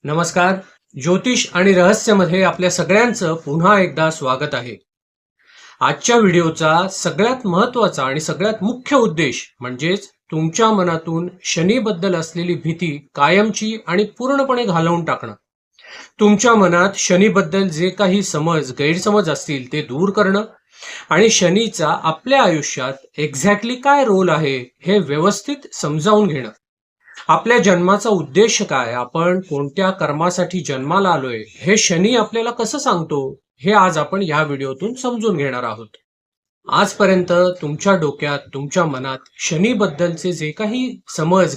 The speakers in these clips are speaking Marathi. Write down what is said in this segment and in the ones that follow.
नमस्कार. ज्योतिष आणि रहस्यमध्ये आपल्या सगळ्यांचं पुन्हा एकदा स्वागत आहे. आजच्या व्हिडिओचा सगळ्यात महत्त्वाचा आणि सगळ्यात मुख्य उद्देश म्हणजेच तुमच्या मनातून शनीबद्दल असलेली भीती कायमची आणि पूर्णपणे घालवून टाकणं. तुमच्या मनात शनीबद्दल जे काही गैरसमज असतील ते दूर करणं आणि शनीचा आपल्या आयुष्यात एक्झॅक्टली काय रोल आहे हे व्यवस्थित समजावून घेणं. आपल्या जन्माचा उद्देश काय, आपण कोणत्या कर्मासाठी जन्माला आलोय, हे शनी आपल्याला कसं सांगतो, हे आज आपण या व्हिडिओतून समजून घेणार आहोत. आजपर्यंत तुमच्या डोक्यात, तुमच्या मनात शनीबद्दलचे जे काही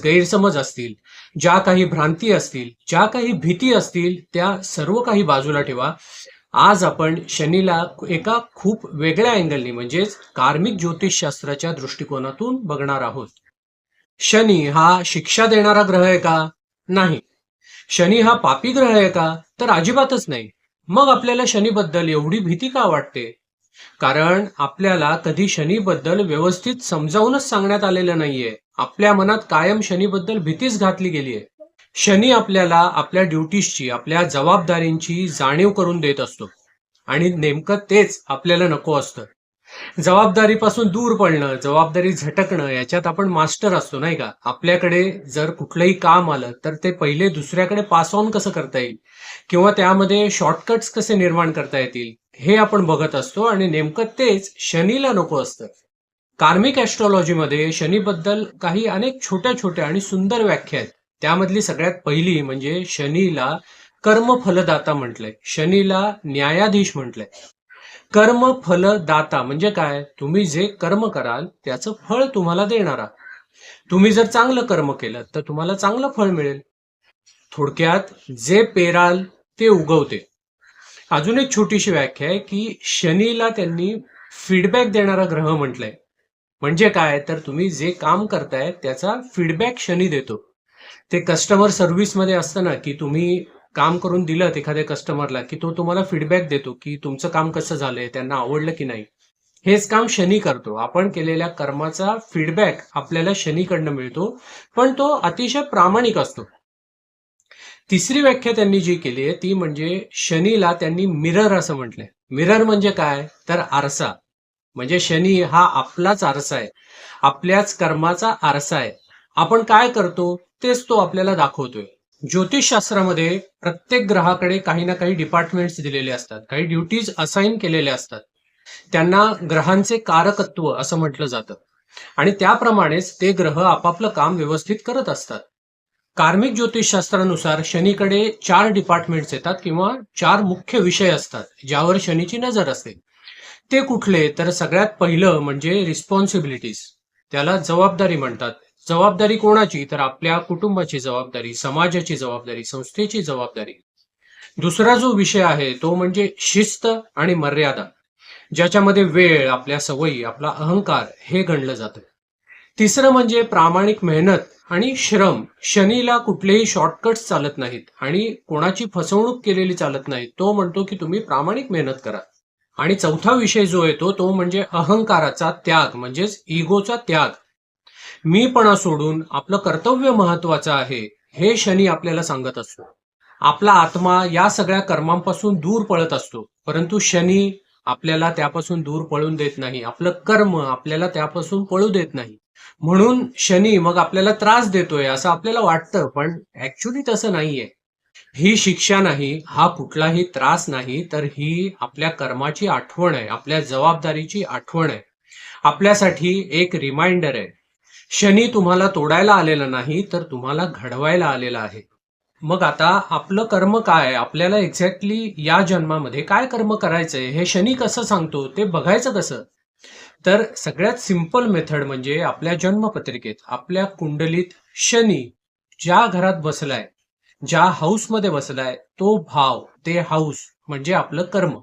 गैरसमज असतील, ज्या काही भ्रांती असतील, ज्या काही भीती असतील, त्या सर्व काही बाजूला ठेवा. आज आपण शनीला एका खूप वेगळ्या अँगलनी म्हणजेच कार्मिक ज्योतिषशास्त्राच्या दृष्टिकोनातून बघणार आहोत. शनी हा शिक्षा देणारा ग्रह आहे का? नाही. शनी हा पापी ग्रह आहे का? तर अजिबातच नाही. मग आपल्याला शनीबद्दल एवढी भीती का वाटते? कारण आपल्याला कधी शनीबद्दल व्यवस्थित समजावूनच सांगण्यात आलेलं नाहीये. आपल्या मनात कायम शनीबद्दल भीतीच घातली गेलीये. शनी आपल्याला आपल्या ड्युटीजची, आपल्या जबाबदारींची जाणीव करून देत असतो आणि नेमकं तेच आपल्याला नको असतं. जबाबदारीपासून दूर पडणं, जबाबदारी झटकणं याच्यात आपण मास्टर असतो नाही का? आपल्याकडे जर कुठलंही काम आलं तर ते पहिले दुसऱ्याकडे पास ऑन कसं करता येईल किंवा त्यामध्ये शॉर्टकट्स कसे निर्माण करता येतील हे आपण बघत असतो आणि नेमकं तेच शनीला नको असतं. कार्मिक ॲस्ट्रॉलॉजीमध्ये शनीबद्दल काही अनेक छोट्या छोट्या आणि सुंदर व्याख्या आहेत. त्यामधली सगळ्यात पहिली म्हणजे शनीला कर्मफलदाता म्हटलंय, शनीला न्यायाधीश म्हटलंय. कर्म फल दाता म्हणजे काय? तुम्ही जे कर्म कराल त्याचं फळ तुम्हाला देणारा. तुम्ही जर चांगलं कर्म केलं तर तुम्हाला चांगलं फळ मिळेल. थोडक्यात जे पेराल ते उगवते. अजून एक छोटीशी व्याख्या आहे की शनीला त्यांनी फीडबॅक देणारा ग्रह म्हटलंय. म्हणजे काय? तर तुम्ही जे काम करताय त्याचा फीडबॅक शनी देतो. ते कस्टमर सर्व्हिसमध्ये असतं ना, की तुम्ही काम करून दिलं एखाद्या कस्टमरला की तो तुम्हाला फीडबॅक देतो की तुमचं काम कसं झालंय, त्यांना आवडलं की नाही. हेच काम शनी करतो. आपण केलेल्या कर्माचा फीडबॅक आपल्याला शनीकडनं मिळतो, पण तो अतिशय प्रामाणिक असतो. तिसरी व्याख्या त्यांनी जी केली आहे ती म्हणजे शनीला त्यांनी मिरर असं म्हटलंय. मिरर म्हणजे काय? तर आरसा. म्हणजे शनी हा आपलाच आरसा आहे, आपल्याच कर्माचा आरसा आहे. आपण काय करतो तेच तो आपल्याला दाखवतोय. ज्योतिषशास्त्रामध्ये प्रत्येक ग्रहाकडे काही ना काही डिपार्टमेंट्स दिलेले असतात, काही ड्युटीज असाइन केलेले असतात. त्यांना ग्रहांचे कारकत्व असं म्हटलं जातं आणि त्याप्रमाणेच ते ग्रह आपापलं काम व्यवस्थित करत असतात. कार्मिक ज्योतिषशास्त्रानुसार शनीकडे 4 डिपार्टमेंट्स येतात किंवा 4 मुख्य विषय असतात ज्यावर शनीची नजर असते. ते कुठले? तर सगळ्यात पहिलं म्हणजे रिस्पॉन्सिबिलिटीज. त्याला जबाबदारी म्हणतात. जबाबदारी कोणाची? तर आपल्या कुटुंबाची जबाबदारी, समाजाची जबाबदारी, संस्थेची जबाबदारी. दुसरा जो विषय आहे तो म्हणजे शिस्त आणि मर्यादा, ज्याच्यामध्ये वेळ, आपल्या सवयी, आपला अहंकार हे गणलं जातं. तिसरं म्हणजे प्रामाणिक मेहनत आणि श्रम. शनीला कुठलेही शॉर्टकट्स चालत नाहीत आणि कोणाची फसवणूक केलेली चालत नाही. तो म्हणतो की तुम्ही प्रामाणिक मेहनत करा. आणि चौथा विषय जो येतो तो म्हणजे अहंकाराचा त्याग म्हणजेच इगोचा त्याग. मीपणा सोडून आपलं कर्तव्य महत्वाचं आहे हे शनी आपल्याला सांगत असतो. आपला आत्मा या सगळ्या कर्मांपासून दूर पळत असतो, परंतु शनी आपल्याला त्यापासून दूर पळून देत नाही. आपलं कर्म आपल्याला त्यापासून पळू देत नाही. म्हणून शनी मग आपल्याला त्रास देतोय असं आपल्याला वाटतं, पण ऍक्च्युली तसं नाहीये. ही शिक्षा नाही, हा कुठलाही त्रास नाही, तर ही आपल्या कर्माची आठवण आहे, आपल्या जबाबदारीची आठवण आहे, आपल्यासाठी एक रिमाइंडर आहे. शनी तुम्हाला तोडायला आलेला नाही, तर तुम्हाला घडवायला आलेला आहे. मग आता आपलं कर्म काय? आपल्याला एक्झॅक्टली या जन्मामध्ये काय कर्म करायचंय हे शनी कसं सांगतो ते बघायचं कसं? तर सगळ्यात सिंपल मेथड म्हणजे आपल्या जन्मपत्रिकेत, आपल्या कुंडलीत शनी ज्या घरात बसलाय, ज्या हाऊसमध्ये बसलाय, तो भाव, ते हाऊस म्हणजे आपलं कर्म.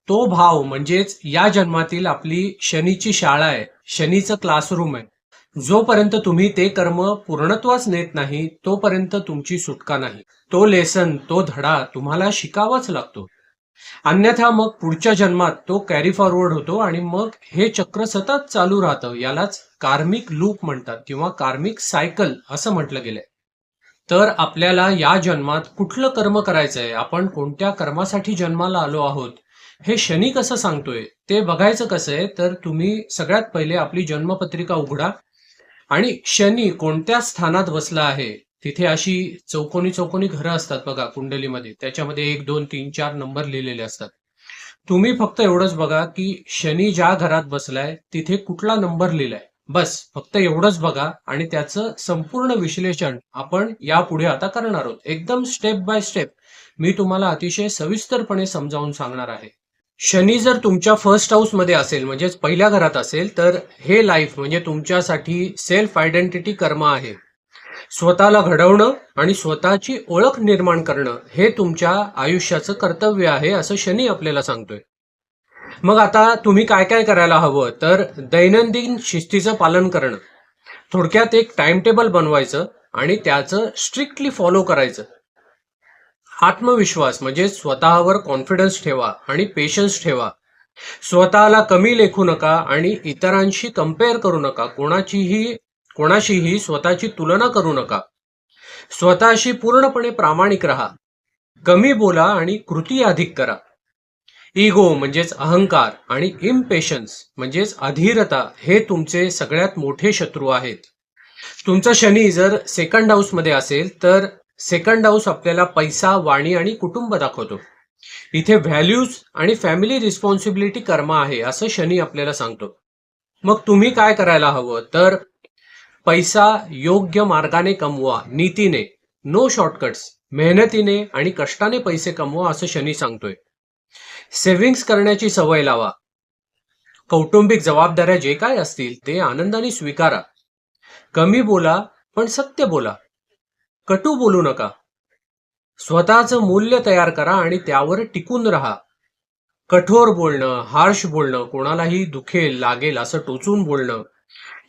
तो भाव म्हणजेच या जन्मातील आपली शनीची शाळा आहे, शनीचं क्लासरूम आहे. जोपर्यंत तुम्ही ते कर्म पूर्णत्वास नेत नाही तोपर्यंत तुमची सुटका नाही. तो लेसन, तो धडा तुम्हाला शिकावाच लागतो. अन्यथा मग पुढच्या जन्मात तो कॅरी फॉरवर्ड होतो आणि मग हे चक्र सतत चालू राहतं. यालाच कार्मिक लूप म्हणतात किंवा कार्मिक सायकल असं म्हटलं गेलंय. तर आपल्याला या जन्मात कुठलं कर्म करायचंय, आपण कोणत्या कर्मासाठी जन्माला आलो आहोत, हे शनी कसं सांगतोय ते बघायचं कसं आहे. तर तुम्ही सगळ्यात पहिले आपली जन्मपत्रिका उघडा आणि शनी कोणत्या स्थानात बसला आहे, तिथे अशी चौकोनी चौकोनी घरं असतात बघा कुंडलीमध्ये, त्याच्यामध्ये 1 2 3 4 नंबर लिहिलेले असतात. तुम्ही फक्त एवढंच बघा की शनी ज्या घरात बसलाय तिथे कुठला नंबर लिहिलाय, बस फक्त एवढंच बघा आणि त्याचं संपूर्ण विश्लेषण आपण यापुढे आता करणार आहोत. एकदम स्टेप बाय स्टेप मी तुम्हाला अतिशय सविस्तरपणे समजावून सांगणार आहे. शनी जर तुमच्या फर्स्ट हाऊस मध्ये असेल म्हणजेच पहिल्या घरात असेल तर हे लाईफ म्हणजे तुमच्यासाठी सेल्फ आयडेंटिटी कर्म आहे. स्वतःला घडवणं आणि स्वतःची ओळख निर्माण करणं हे तुमच्या आयुष्याचं कर्तव्य आहे असं शनी आपल्याला सांगतोय. मग आता तुम्ही काय काय करायला हवं, तर दैनंदिन शिस्तीचं पालन करणं, थोडक्यात एक टाइम टेबल बनवायचं आणि त्याचं स्ट्रिक्टली फॉलो करायचं. आत्मविश्वास म्हणजे स्वतःवर कॉन्फिडन्स ठेवा आणि पेशन्स ठेवा. स्वतःला कमी लेखू नका आणि इतरांशी कम्पेअर करू नका. कोणाशीही स्वतःची तुलना करू नका. स्वतःशी पूर्णपणे प्रामाणिक राहा. कमी बोला आणि कृती अधिक करा. इगो म्हणजेच अहंकार आणि इम्पेशन्स म्हणजेच अधीरता हे तुमचे सगळ्यात मोठे शत्रू आहेत. तुमचा शनी जर सेकंड हाऊस मध्ये असेल तर सेकंड हाऊस आपल्याला पैसा, वाणी आणि कुटुंब दाखवतो. इथे व्हॅल्यूज आणि फॅमिली रिस्पॉन्सिबिलिटी कर्म आहे असं शनी आपल्याला सांगतो. मग तुम्ही काय करायला हवं, तर पैसा योग्य मार्गाने कमवा, नीतीने, नो शॉर्टकट्स, मेहनतीने आणि कष्टाने पैसे कमवा असं शनी सांगतोय. सेव्हिंग्स करण्याची सवय लावा. कौटुंबिक जबाबदाऱ्या जे काय असतील ते आनंदाने स्वीकारा. कमी बोला पण सत्य बोला. कटू बोलू नका. स्वतःचं मूल्य तयार करा आणि त्यावर टिकून राहा. कठोर बोलणं, हार्श बोलणं, कोणालाही दुखेल लागेल असं टोचून बोलणं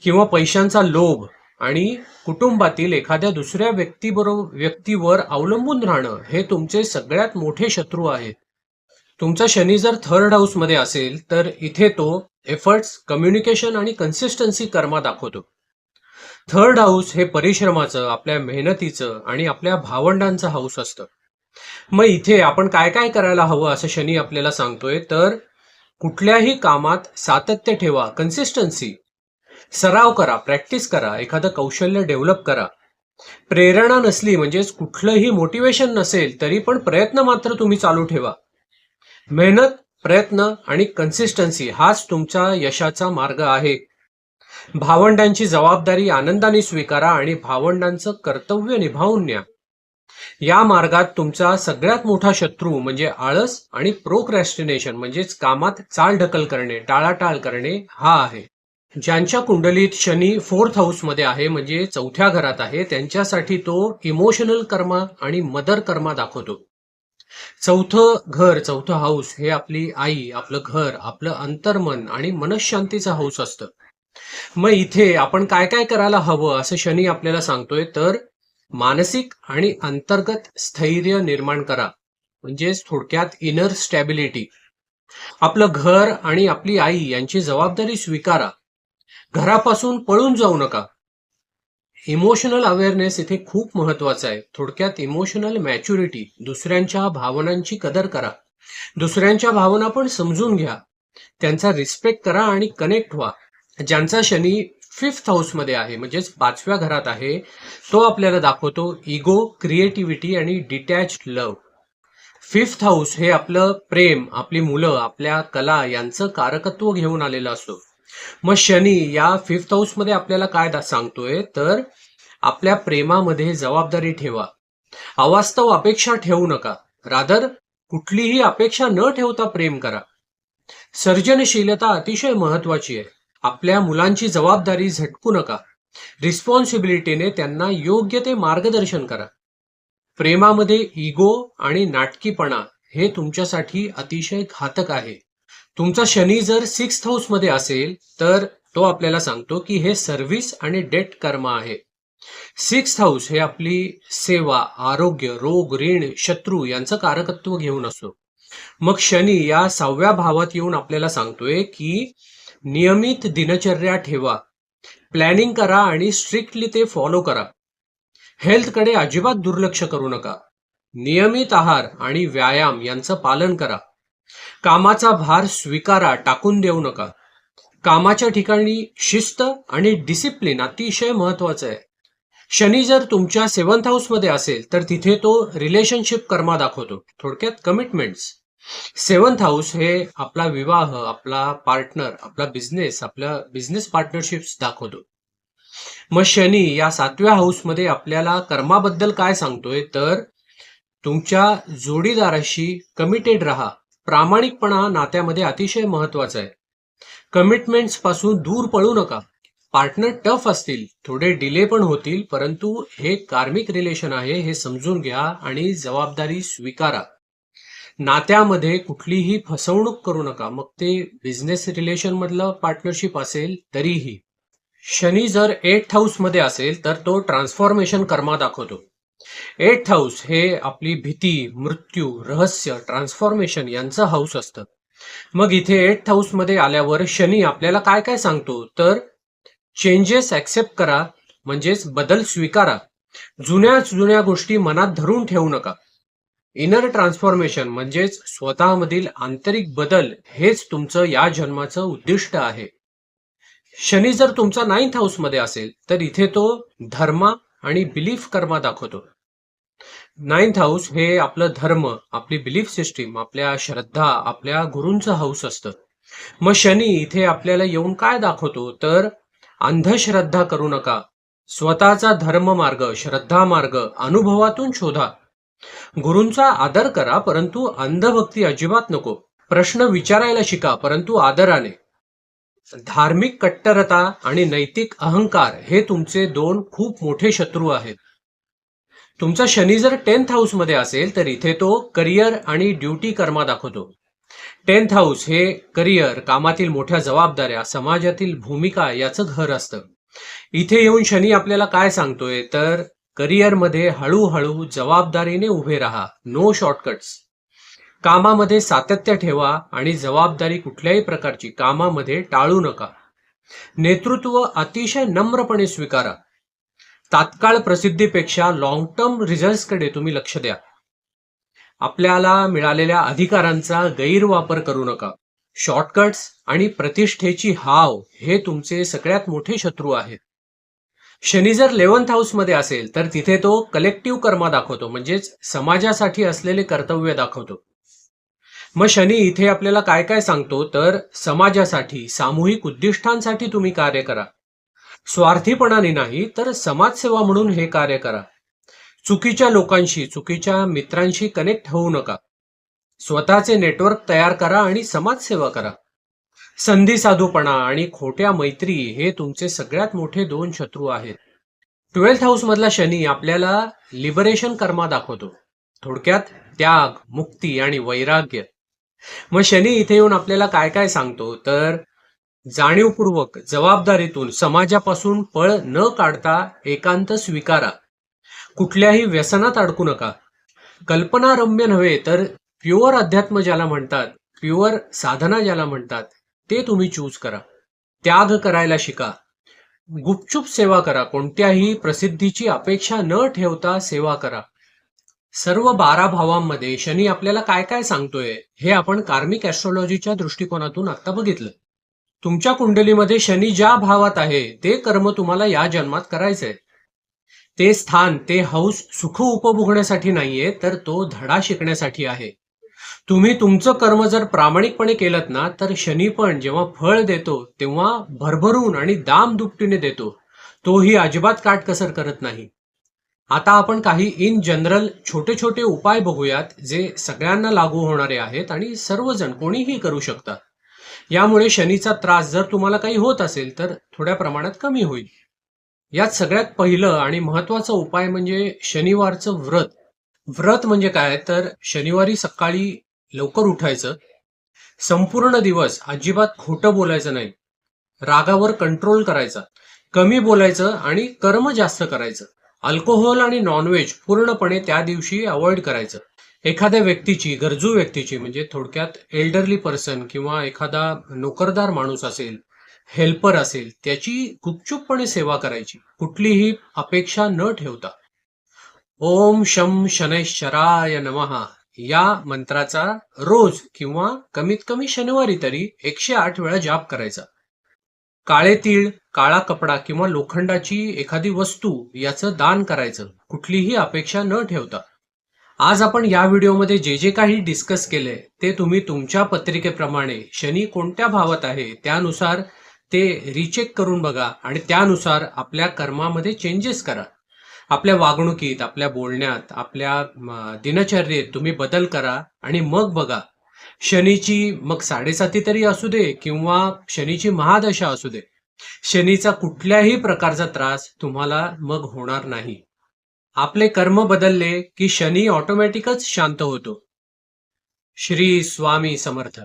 किंवा पैशांचा लोभ आणि कुटुंबातील एखाद्या दुसऱ्या व्यक्तीवर अवलंबून राहणं हे तुमचे सगळ्यात मोठे शत्रू आहेत. तुमचा शनी जर थर्ड हाऊस मध्ये असेल तर इथे तो एफर्ट्स, कम्युनिकेशन आणि कन्सिस्टन्सी कर्मा दाखवतो. थर्ड हाऊस हे परिश्रमाचं, आपल्या मेहनतीचं आणि आपल्या भावंडांचं हाऊस असतं. मग इथे आपण काय काय करायला हवं असं शनी आपल्याला सांगतोय, तर कुठल्याही कामात सातत्य ठेवा, कन्सिस्टन्सी, सराव करा, प्रॅक्टिस करा, एखादं कौशल्य डेव्हलप करा. प्रेरणा नसली म्हणजेच कुठलंही मोटिवेशन नसेल तरी पण प्रयत्न मात्र तुम्ही चालू ठेवा. मेहनत, प्रयत्न आणि कन्सिस्टन्सी हाच तुमचा यशाचा मार्ग आहे. भावंडांची जबाबदारी आनंदाने स्वीकारा आणि भावंडांचं कर्तव्य निभावून न्या. या मार्गात तुमचा सगळ्यात मोठा शत्रू म्हणजे आळस आणि प्रोक्रॅस्टिनेशन म्हणजेच कामात चालढकल करणे, टाळाटाळ करणे हा आहे. ज्यांच्या कुंडलीत शनी फोर्थ हाऊस मध्ये आहे म्हणजे चौथ्या घरात आहे, त्यांच्यासाठी तो इमोशनल कर्म आणि मदर कर्म दाखवतो. चौथं हाऊस हे आपली आई, आपलं घर, आपलं अंतर्मन आणि मनशांतीचं हाऊस असतं. मग इथे आपण काय काय करायला हवं असं शनी आपल्याला सांगतोय, तर मानसिक आणि अंतर्गत स्थैर्य निर्माण करा, म्हणजेच थोडक्यात इनर स्टॅबिलिटी. आपलं घर आणि आपली आई यांची जबाबदारी स्वीकारा. घरापासून पळून जाऊ नका. इमोशनल अवेअरनेस इथे खूप महत्वाचा आहे. थोडक्यात इमोशनल मॅच्युरिटी, दुसऱ्यांच्या भावनांची कदर करा. दुसऱ्यांच्या भावना पण समजून घ्या, त्यांचा रिस्पेक्ट करा आणि कनेक्ट व्हा. ज्यांचा शनी फिफ्थ हाऊस मध्ये आहे म्हणजेच पाचव्या घरात आहे, तो आपल्याला दाखवतो इगो, क्रिएटिव्हिटी आणि डिटॅच्ड लव्ह. फिफ्थ हाऊस हे आपलं प्रेम, आपली मुलं, आपल्या कला यांचं कारकत्व घेऊन आलेलं असतो. मग शनी या फिफ्थ हाऊस मध्ये आपल्याला काय सांगतोय, तर आपल्या प्रेमामध्ये जबाबदारी ठेवा. अवास्तव अपेक्षा ठेवू नका. रादर कुठलीही अपेक्षा न ठेवता प्रेम करा. सर्जनशीलता अतिशय महत्वाची आहे. आपल्या मुलांची जबाबदारी झटकू नका. रिस्पॉन्सिबिलिटीने त्यांना योग्य ते मार्गदर्शन करा. प्रेमामध्ये इगो आणि नाटकीपणा हे तुमच्यासाठी अतिशय घातक आहे. तुमचा शनी जर सिक्स्थ हाऊस मध्ये असेल तर तो आपल्याला सांगतो की हे सर्व्हिस आणि डेट कर्म आहे. सिक्स्थ हाऊस हे आपली सेवा, आरोग्य, रोग, ऋण, शत्रू यांचं कारकत्व घेऊन असतो. मग शनी या 6व्या भावात येऊन आपल्याला सांगतोय की नियमित दिनचर्या ठेवा, प्लॅनिंग करा आणि स्ट्रिक्टली ते फॉलो करा. हेल्थकडे अजिबात दुर्लक्ष करू नका. नियमित आहार आणि व्यायाम यांचं पालन करा. कामाचा भार स्वीकारा, टाकून देऊ नका. कामाच्या ठिकाणी शिस्त आणि डिसिप्लिन अतिशय महत्वाचं आहे. शनी जर तुमच्या 7th हाऊसमध्ये असेल तर तिथे तो रिलेशनशिप कर्मा दाखवतो, थोडक्यात कमिटमेंट्स. 7th हाऊस हे आपला विवाह, आपला पार्टनर, आपला बिझनेस, आपल्या बिझनेस पार्टनरशिप्स दाखवतो. मग शनी या 7व्या हाऊसमध्ये आपल्याला कर्माबद्दल काय सांगतोय, तर तुमच्या जोडीदाराशी कमिटेड राहा. प्रामाणिकपणा नात्यामध्ये अतिशय महत्वाचा आहे. कमिटमेंट्स पासून दूर पळू नका. पार्टनर टफ असतील, थोडे डिले पण होतील, परंतु हे कार्मिक रिलेशन आहे हे समजून घ्या आणि जबाबदारी स्वीकारा. नात्यामध्ये कुठलीही फसवणूक करू नका, मग ते बिझनेस रिलेशन मधलं पार्टनरशिप असेल तरीही. शनी जर 8th हाऊस मध्ये असेल तर तो ट्रान्सफॉर्मेशन कर्मा दाखवतो. 8th हाऊस हे आपली भीती, मृत्यू, रहस्य, ट्रान्सफॉर्मेशन यांचं हाऊस असतं. मग इथे 8th हाऊस मध्ये आल्यावर शनी आपल्याला काय काय सांगतो, तर चेंजेस ऍक्सेप्ट करा, म्हणजेच बदल स्वीकारा. जुन्या गोष्टी मनात धरून ठेवू नका. इनर ट्रान्सफॉर्मेशन म्हणजेच स्वतःमधील आंतरिक बदल हेच तुमचं या जन्माचं उद्दिष्ट आहे. शनी जर तुमचा 9th हाऊस मध्ये असेल तर इथे तो धर्म आणि बिलीफ कर्मा दाखवतो. 9th हाऊस हे आपलं धर्म, आपली बिलीफ सिस्टीम, आपल्या श्रद्धा, आपल्या गुरूंचं हाऊस असतं. मग शनी इथे आपल्याला येऊन काय दाखवतो, तर अंधश्रद्धा करू नका. स्वतःचा धर्म मार्ग, श्रद्धा मार्ग अनुभवातून शोधा. गुरूंचा आदर करा, परंतु अंधभक्ती अजिबात नको. प्रश्न विचारायला शिका, परंतु आदराने. धार्मिक कट्टरता आणि नैतिक अहंकार हे तुमचे 2 खूप मोठे शत्रू आहेत. तुमचा शनी जर 10th हाऊस मध्ये असेल तर इथे तो करिअर आणि ड्युटी कर्मा दाखवतो. 10th हाऊस हे करिअर, कामातील मोठ्या जबाबदाऱ्या, समाजातील भूमिका याचं घर असतं. इथे येऊन शनी आपल्याला काय सांगतोय, तर करिअरमध्ये हळूहळू जबाबदारीने उभे राहा, नो शॉर्टकट्स. कामामध्ये सातत्य ठेवा आणि जबाबदारी कुठल्याही प्रकारची कामामध्ये टाळू नका. नेतृत्व अतिशय नम्रपणे स्वीकारा. तात्काळ प्रसिद्धीपेक्षा लॉंग टर्म रिझल्ट्सकडे तुम्ही लक्ष द्या. आपल्याला मिळालेल्या अधिकारांचा गैरवापर करू नका. शॉर्टकट्स आणि प्रतिष्ठेची हाव हे तुमचे सगळ्यात मोठे शत्रू आहेत. शनी जर 11th हाऊस मध्ये असेल तर तिथे तो कलेक्टिव्ह कर्मा दाखवतो, म्हणजेच समाजासाठी असलेले कर्तव्य दाखवतो. मग शनी इथे आपल्याला काय काय सांगतो, तर समाजासाठी, सामूहिक उद्दिष्टांसाठी तुम्ही कार्य करा. स्वार्थीपणाने नाही तर समाजसेवा म्हणून हे कार्य करा. चुकीच्या लोकांशी, चुकीच्या मित्रांशी कनेक्ट होऊ नका. स्वतःचे नेटवर्क तयार करा आणि समाजसेवा करा. संधी साधूपणा आणि खोट्या मैत्री हे तुमचे सगळ्यात मोठे 2 शत्रू आहेत. 12th हाऊस मधला शनी आपल्याला लिबरेशन कर्मा दाखवतो, थोडक्यात त्याग, मुक्ती आणि वैराग्य. मग शनी इथे येऊन आपल्याला काय काय सांगतो, तर जाणीवपूर्वक जबाबदारीतून समाजापासून पळ न काढता एकांत स्वीकारा. कुठल्याही व्यसनात अडकू नका. कल्पनारम्य नव्हे तर प्युअर अध्यात्म ज्याला म्हणतात, प्युअर साधना ज्याला म्हणतात, ते तुम्ही चूज करा. त्याग करायला शिका. गुपचूप सेवा करा. कोणत्याही प्रसिद्धीची अपेक्षा न ठेवता सेवा करा. सर्व 12 भावांमध्ये शनी आपल्याला काय काय सांगतोय हे आपण कार्मिक ऍस्ट्रॉलॉजीच्या दृष्टिकोनातून आता बघितलं. तुमच्या कुंडलीमध्ये शनी ज्या भावात आहे ते कर्म तुम्हाला या जन्मात करायचंय. ते स्थान, ते हाऊस सुख उपभोगण्यासाठी नाहीये, तर तो धडा शिकण्यासाठी आहे. तुम्ही तुमचं कर्म जर प्रामाणिकपणे केलं ना, तर शनी पण जेव्हा फळ देतो तेव्हा भरभरून आणि दाम दुपटीने देतो. तोही अजिबात काटकसर करत नाही. आता आपण काही इन जनरल छोटे छोटे उपाय बघूयात जे सगळ्यांना लागू होणारे आहेत आणि सर्वजण कोणीही करू शकतात. यामुळे शनीचा त्रास जर तुम्हाला काही होत असेल तर थोड्या प्रमाणात कमी होईल. यात सगळ्यात पहिलं आणि महत्वाचा उपाय म्हणजे शनिवारचं व्रत. व्रत म्हणजे काय, तर शनिवारी सकाळी लवकर उठायचं. संपूर्ण दिवस अजिबात खोटं बोलायचं नाही. रागावर कंट्रोल करायचा. कमी बोलायचं आणि कर्म जास्त करायचं. अल्कोहोल आणि नॉनव्हेज पूर्णपणे त्या दिवशी अवॉइड करायचं. एखाद्या व्यक्तीची, गरजू व्यक्तीची, म्हणजे थोडक्यात एल्डरली पर्सन किंवा एखादा नोकरदार माणूस असेल, हेल्पर असेल, त्याची गुपचूपपणे सेवा करायची, कुठलीही अपेक्षा न ठेवता. ओम शं शनैश्चराय नमः या मंत्राचा रोज किंवा कमीत कमी शनिवारी तरी 108 वेळा जाप करायचा. काळे तीळ, काळा कपडा किंवा लोखंडाची एखादी वस्तू याचं दान करायचं, कुठलीही अपेक्षा न ठेवता. आज आपण या व्हिडिओमध्ये जे जे काही डिस्कस केले ते तुम्ही तुमच्या पत्रिकेप्रमाणे शनी कोणत्या भावात आहे त्यानुसार ते रिचेक करून बघा आणि त्यानुसार आपल्या कर्मामध्ये चेंजेस करा. आपल्या वागणुकीत, आपल्या बोलण्यात, आपल्या दिनचर्येत तुम्ही बदल करा आणि मग बघा शनीची मग 7.5 तरी असू दे किंवा शनीची महादशा असू दे, शनीचा कुठल्याही प्रकारचा त्रास तुम्हाला मग होणार नाही. आपले कर्म बदलले की शनी ऑटोमॅटिकच शांत होतो. श्री स्वामी समर्थ.